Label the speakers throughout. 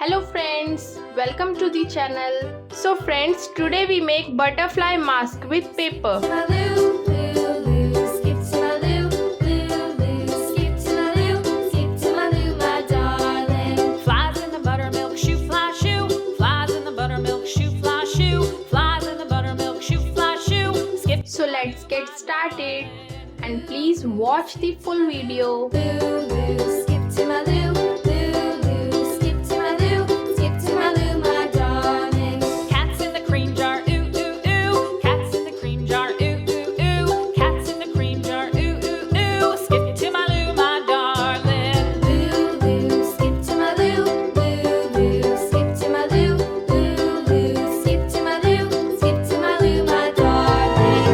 Speaker 1: Hello friends, welcome to the channel. So friends, today we make butterfly mask with paper.
Speaker 2: Flies in the buttermilk shoe fly shoe. Flies in the buttermilk shoe fly shoe. Flies in the buttermilk shoe fly shoe. Skip.
Speaker 1: So let's get started and please watch the full video.
Speaker 2: Skip to my loo. Skip to my loo. Skip to my loo, my darling. Cats in the cream jar. Ooh ooh ooh. Cats in the cream jar. Ooh ooh ooh. Cats in the cream jar. Ooh ooh ooh. Skip to my loo, my darling. Skip to my loo. Skip to my loo. Skip to my loo. Skip to my loo, my darling.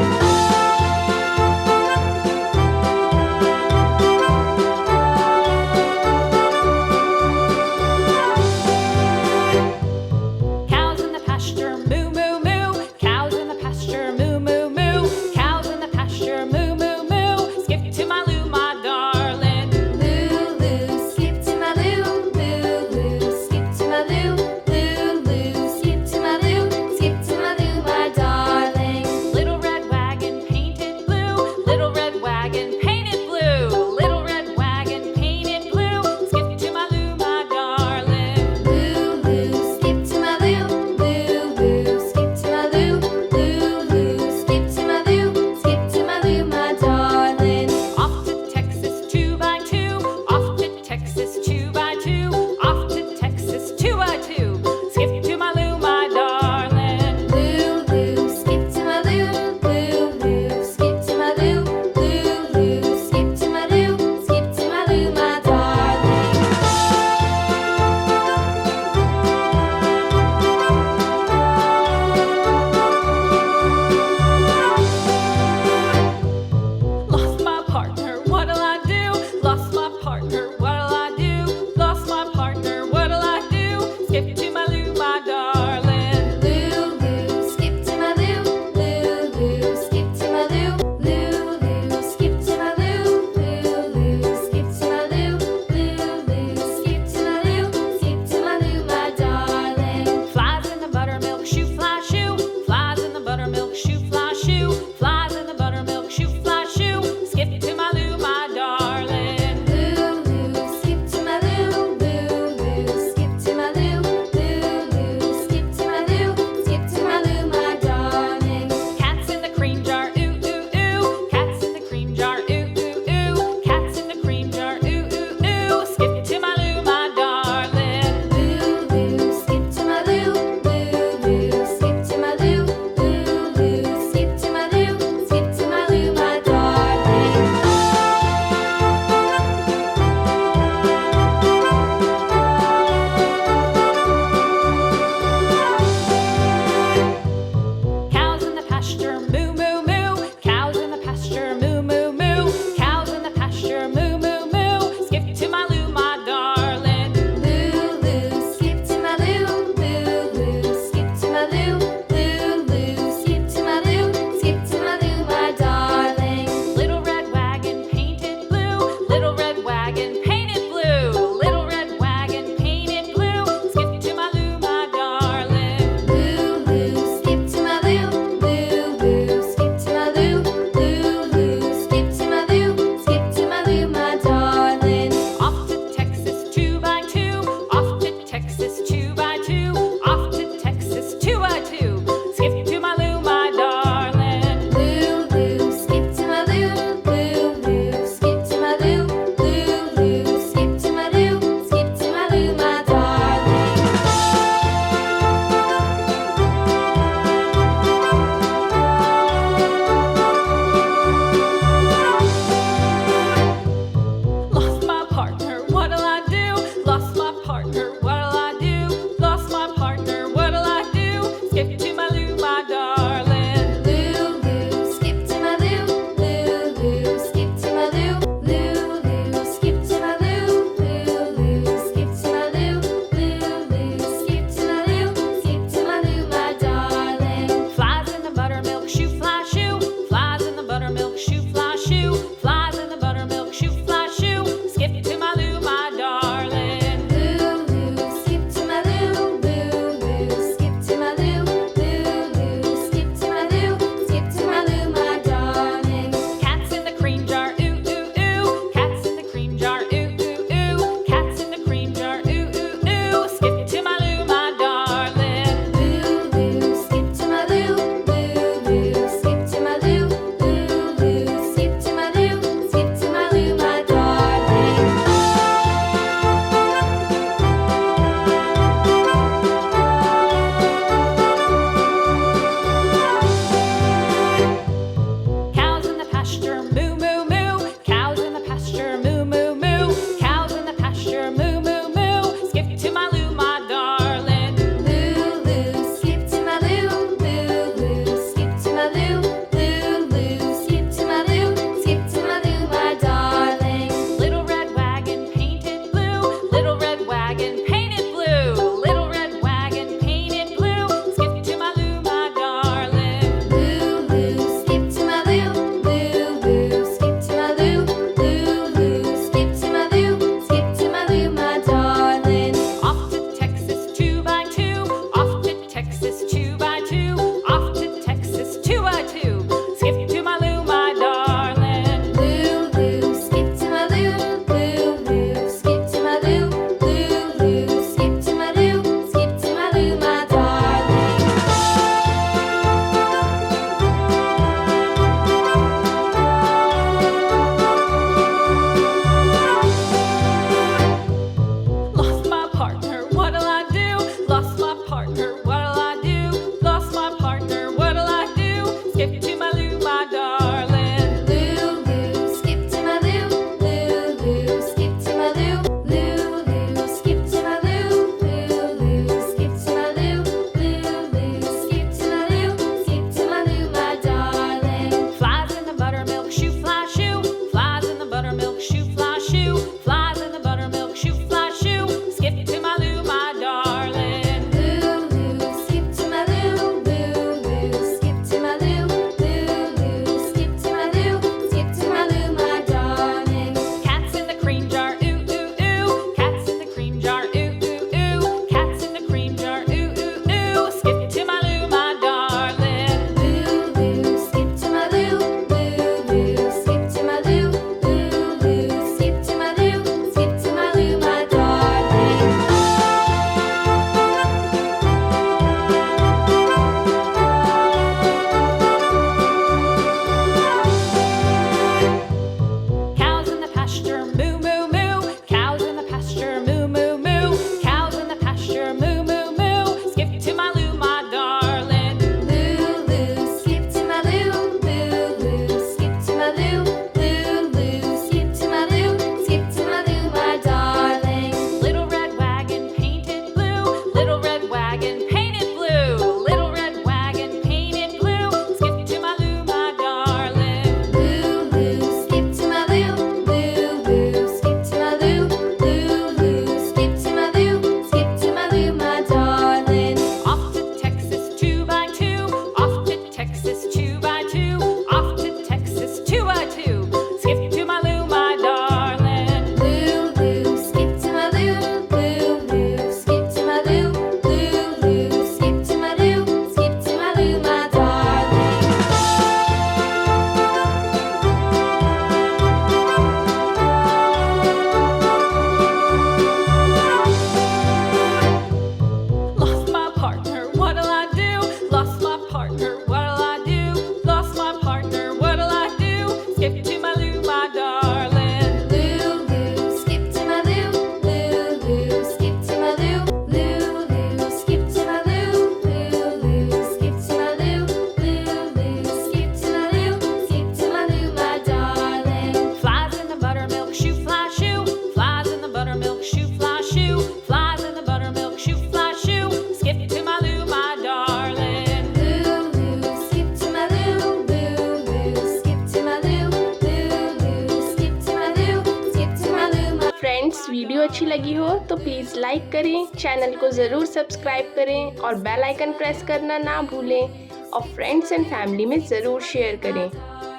Speaker 1: Like करें, channel को ज़रूर subscribe करें और bell icon press करना ना भूलें और friends and family में ज़रूर शेयर करें।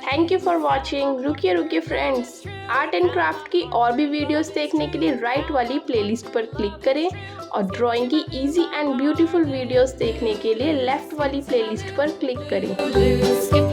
Speaker 1: Thank you for watching. रुकिए फ्रेंड्स, आर्ट एंड क्राफ्ट की और भी वीडियोस देखने के लिए राइट वाली प्लेलिस्ट पर क्लिक करें और ड्राइंग की इजी एंड ब्यूटीफुल वीडियोस देखने के लिए लेफ्ट वाली प्लेलिस्ट पर क्लिक करें।
Speaker 2: Skip